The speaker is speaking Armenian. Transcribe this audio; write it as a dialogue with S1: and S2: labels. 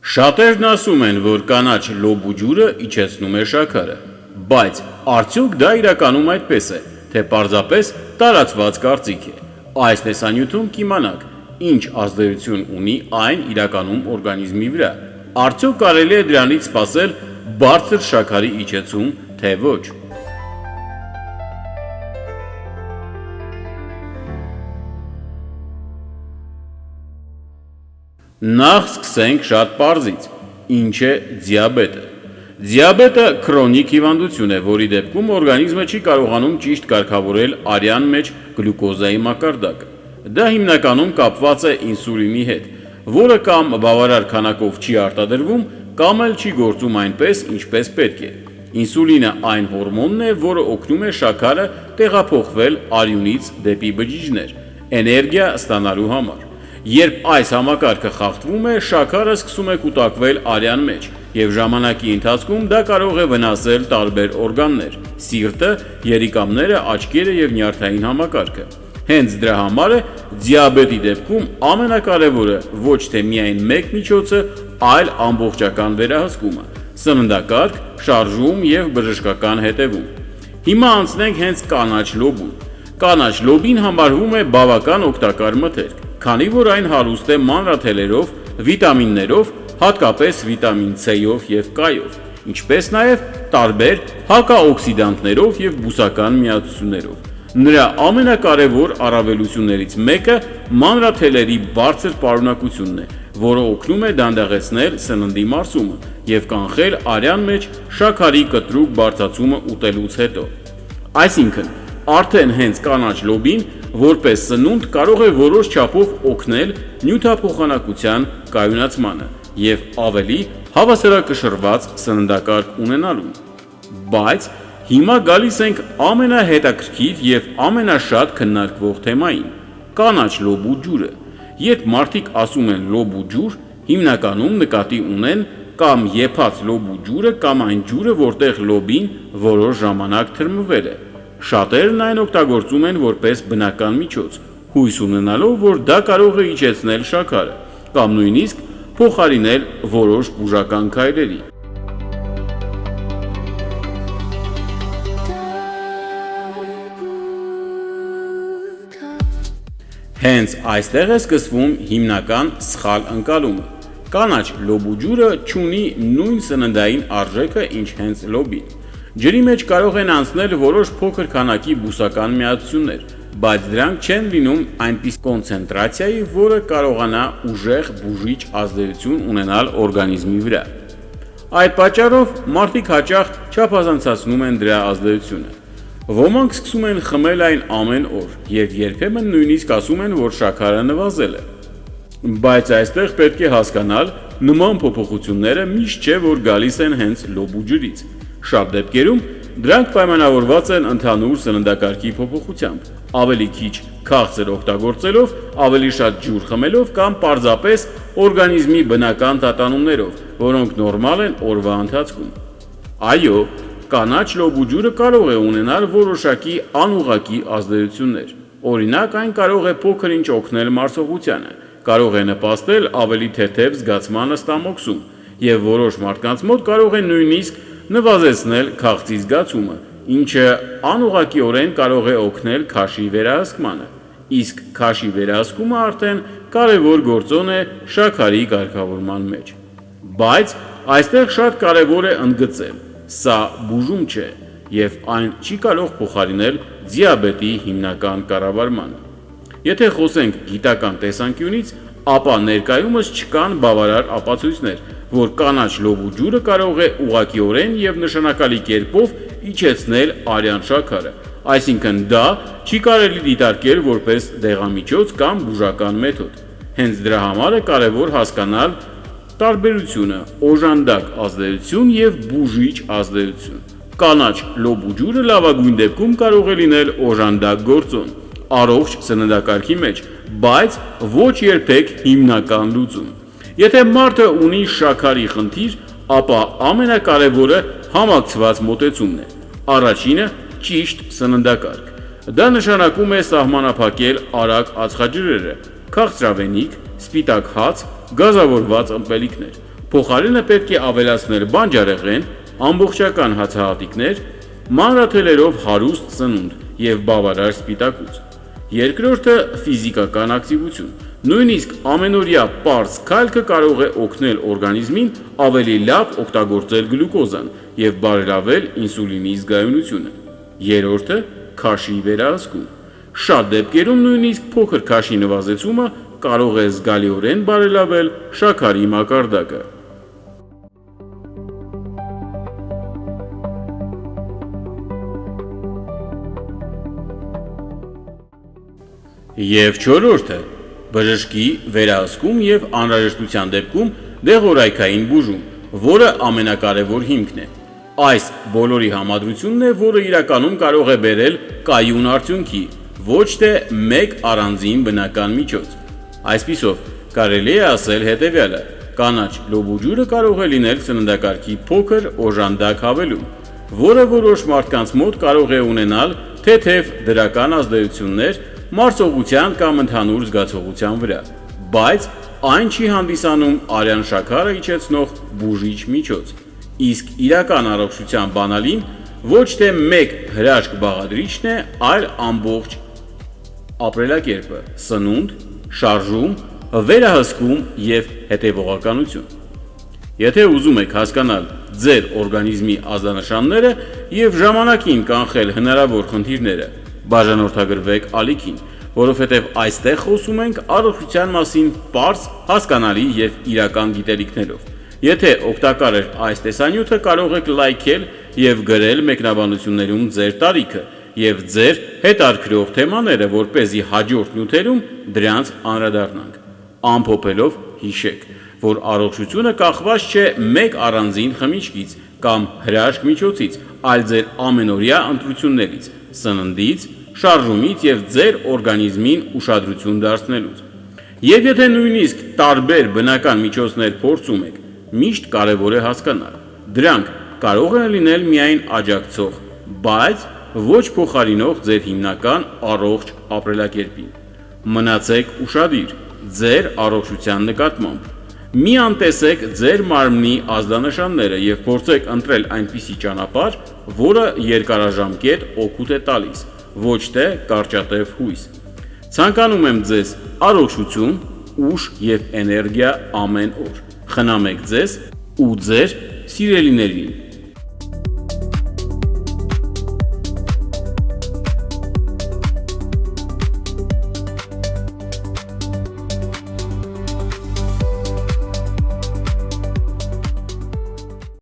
S1: Շատերն ասում են, որ կանաչ լոբու ջուրը իջեցնում է շաքարը, բայց արդյոք դա իրականում այդպես է, թե պարզապես տարածված կարծիք է։ Այս տեսանյութում կիմանաք, ինչ ազդեցություն ունի այն իրականում օրգանիզմի վրա։ Արդյոք կարելի է դրանից սպասել բարձր շաքարի իջեցում, թե ոչ։ Նախ սկսենք շատ պարզից։ Ինչ է դիաբետը։ Դիաբետը քրոնիկ հիվանդություն է, որի դեպքում օրգանիզմը չի կարողանում ճիշտ կարգավորել արյան մեջ գլյուկոզայի մակարդակը։ Դա հիմնականում կապված է ինսուլինի հետ, որը կամ բավարար քանակով չի արտադրվում, կամ էլ չի գործում այնպես, ինչպես պետք է։ Ինսուլինը այն հորմոնն է, որը օգնում է շաքարը տեղափոխվել արյունից դեպի բջիջներ, էներգիա ստանալու համար։ Երբ այս համակարգը խախտվում է, շաքարը սկսում է կուտակվել արյան մեջ, եւ ժամանակի ընթացքում դա կարող է վնասել տարբեր օրգաններ՝ սիրտը, երիկամները, աչքերը եւ նյարդային համակարգը։ Հենց դրա համար է դիաբետի դեպքում ամենակարևորը ոչ թե միայն մեկ միջոցը, այլ ամբողջական վերահսկումը՝ սննդակարգ, շարժում եւ բժշկական հետևում։ Հիմա անցնենք հենց կանաչ լոբուն։ Կանաչ լոբին համարվում է բավական օգտակար մթերք, քանի որ այն հարուստ է մանրաթելերով, վիտամիններով, հատկապես վիտամին C-ով եւ K-ով, ինչպես նաեւ տարբեր հակաօքսիդանտներով եւ բուսական միացություններով։ Նրա ամենակարևոր առավելություններից մեկը մանրաթելերի բարձր պարունակությունն է, որը օգնում է դանդաղեցնել սննդի մարսումը եւ կանխել արյան մեջ շաքարի կտրուկ բարձրացումը ուտելուց հետո։ Այսինքն, արդեն հենց կանաչ լոբին որպես սնունդ կարող է որոշ չափով օգնել նյութափոխանակության կայունացմանը եւ ավելի հավասարակշռված սննդակարգ ունենալուն։ Բայց հիմա գալիս ենք ամենահետաքրքիր եւ ամենաշատ քննարկվող թեմային՝ կանաչ լոբու ջուրը։ Երբ մարդիկ ասում են լոբու ջուր, հիմնականում նկատի ունեն կամ եփած լոբու ջուրը կամ այն ջուրը, որտեղ լոբին որոշ ժամանակ թրմվել է։ Շատերն այն օգտագործում են որպես բնական միջոց, հույս ունենալով, որ դա կարող է իջեցնել շաքարը կամ նույնիսկ փոխարինել որոշ բուժական քայլերի։ Հենց այստեղ է սկսվում հիմնական սխալ ընկալումը։ Կանաչ լոբու ջուրը չունի նույն սննդային արժեքը, ինչ հենց լոբին։ Ջրի մեջ կարող են անցնել որոշ փոքր քանակի բուսական միացություններ, բայց դրանք չեն լինում այնպես կոնցենտրացիայի, որը կարողանա ուժեղ բուժիչ ազդեցություն ունենալ օրգանիզմի վրա։ Այդ պատճառով մարդիկ հաճախ չափազանցացնում են դրա ազդեցությունը։ Ոմանք սկսում են խմել այն ամեն օր եւ երբեմն նույնիսկ ասում են, որ շաքարը նվազել է։ Բայց այստեղ պետք է հասկանալ, նման փոփոխությունները միշտ չէ, որ գալիս են հենց լոբու ջրից։ Շատ դեպքերում դրանք պայմանավորված են ընդհանուր սննդակարգի փոփոխությամբ, ավելի քիչ քաղցր օգտագործելով, ավելի շատ ջուր խմելով կամ պարզապես օրգանիզմի բնական տատանումներով, որոնք նորմալ են օրվա ընթացքում։ Այո, կանաչ լոբու ջուրը կարող է ունենալ որոշակի անուղղակի ազդեցություններ։ Օրինակ, այն կարող է փոքր-ինչ օգնել մարսողությանը, կարող է նպաստել ավելի թեթև զգացմանը ստամոքսում եւ որոշ մարդկանց մոտ կարող է նույնիսկ նվազեցնել քաղցի զգացումը, ինչը անուղղակիորեն կարող է օգնել քաշի վերահսկմանը։ Իսկ քաշի վերահսկումը արդեն կարևոր գործոն է շաքարի կարգավորման մեջ։ Բայց այստեղ շատ կարևոր է ընդգծել. սա բուժում չէ եւ այն չի կարող փոխարինել դիաբետի հիմնական կառավարմանը։ Եթե խոսենք գիտական տեսանկյունից, ապա ներկայումս չկան բավարար ապացույցներ, որ կանաչ լոբու ջուրը կարող է ուղղակիորեն եւ նշանակալի կերպով իջեցնել արյան շաքարը, այսինքն դա չի կարելի դիտարկել որպես դեղամիջոց կամ բուժական մեթոդ։ Հենց դրա համար է կարևոր հասկանալ տարբերությունը օժանդակ ազդեցություն եւ բուժիչ ազդեցություն։ Կանաչ լոբու ջուրը լավագույն դեպքում կարող է լինել օժանդակ գործոն առողջ սննդակարգի մեջ, բայց ոչ երբեք հիմնական լուծում։ Եթե մարդը ունի շաքարի խնդիր, ապա ամենակարևորը համակցված մոտեցումն է։ Առաջինը ճիշտ սննդակարգ։ Դա նշանակում է սահմանափակել արագ ածխաջրերը, քաղցրավենիք, սպիտակ հաց, գազավորված ըմպելիքներ։ Փոխարենը պետք է ավելացնել բանջարեղեն, ամբողջական հացահատիկներ, մանրաթելերով հարուստ սնունդ եւ բավարար սպիտակուց։ Երկրորդը ֆիզիկական ակտիվություն։ Նույնիսկ ամենօրյա պարզ քայլքը կարող է օգնել օրգանիզմին ավելի լավ օգտագործել գլյուկոզան եւ բարելավել ինսուլինի զգայունությունը։ Երրորդը քաշի վերահսկում։ Շատ դեպքերում նույնիսկ փոքր քաշի նվազեցումը կարող է զգալիորեն բարելավել շաքարի մակարդակը։ Եվ չորրորդը բժշկի վերահսկում եւ անհրաժեշտության դեպքում դեղորայքային բուժում, որը ամենակարևոր հիմքն է։ Այս բոլորի համադրությունն է, որը իրականում կարող է բերել կայուն արդյունքի, ոչ թե մեկ առանձին բնական միջոց։ Այսպիսով, կարելի է ասել հետևյալը. կանաչ լոբու կարող է լինել սննդակարգի փոքր օժանդակ հավելում, որը որոշ մարդկանց մոտ կարող է ունենալ թեթև դրական ազդեցություններ մարսողության կամ ընդհանուր զգացողության վրա, բայց այն չի հանդիսանում արյան շաքարը իջեցնող բուժիչ միջոց, իսկ իրական առողջության բանալին ոչ թե մեկ հրաշք բաղադրիչն է, այլ ամբողջ ապրելակերպը՝ սնունդ, շարժում, վերահսկում եւ հետևողականություն։ Եթե ուզում եք հասկանալ ձեր օրգանիզմի ազդանշանները եւ ժամանակին կանխել հնարավոր խնդիրները, բաժանորդագրվեք ալիքին, որովհետև այստեղ խոսում ենք առողջության մասին պարզ, հասկանալի եւ իրական գիտելիքներով։ Եթե օգտակար էր այս տեսանյութը, կարող եք լայքել եւ գրել մեկնաբանություններում ձեր տարիքը եւ ձեր հետաքրքրող թեմաները, որպեսզի հաջորդ նյութերում դրանց անդրադառնանք։ Ամփոփելով հիշեք, որ առողջությունը կախված չէ մեկ առանձին խմիչքից կամ հրաշք միջոցից, այլ ձեր ամենօրյա ընտրություններից, սննդից, շարժումից եւ ձեր օրգանիզմին ուշադրություն դարձնելուց։ Եվ եթե նույնիսկ տարբեր բնական միջոցներ փորձում եք, միշտ կարևոր է հասկանալ, դրանք կարող են լինել միայն աջակցող, բայց ոչ փոխարինող ձեր հիմնական առողջ ապրելակերպին։ Մնացեք ուշադիր ձեր առողջության նկատմամբ։ Մի անտեսեք ձեր մարմնի ազդանշանները եւ փորձեք ընտրել այնպիսի ճանապարհ, որը երկարաժամկետ օգուտ է տալիս, ոչ թե կարճատև հույս։ Ցանկանում եմ ձեզ առողջություն, ուժ եւ էներգիա ամեն օր։ Խնամեք ձեզ ու ձեր սիրելիներին։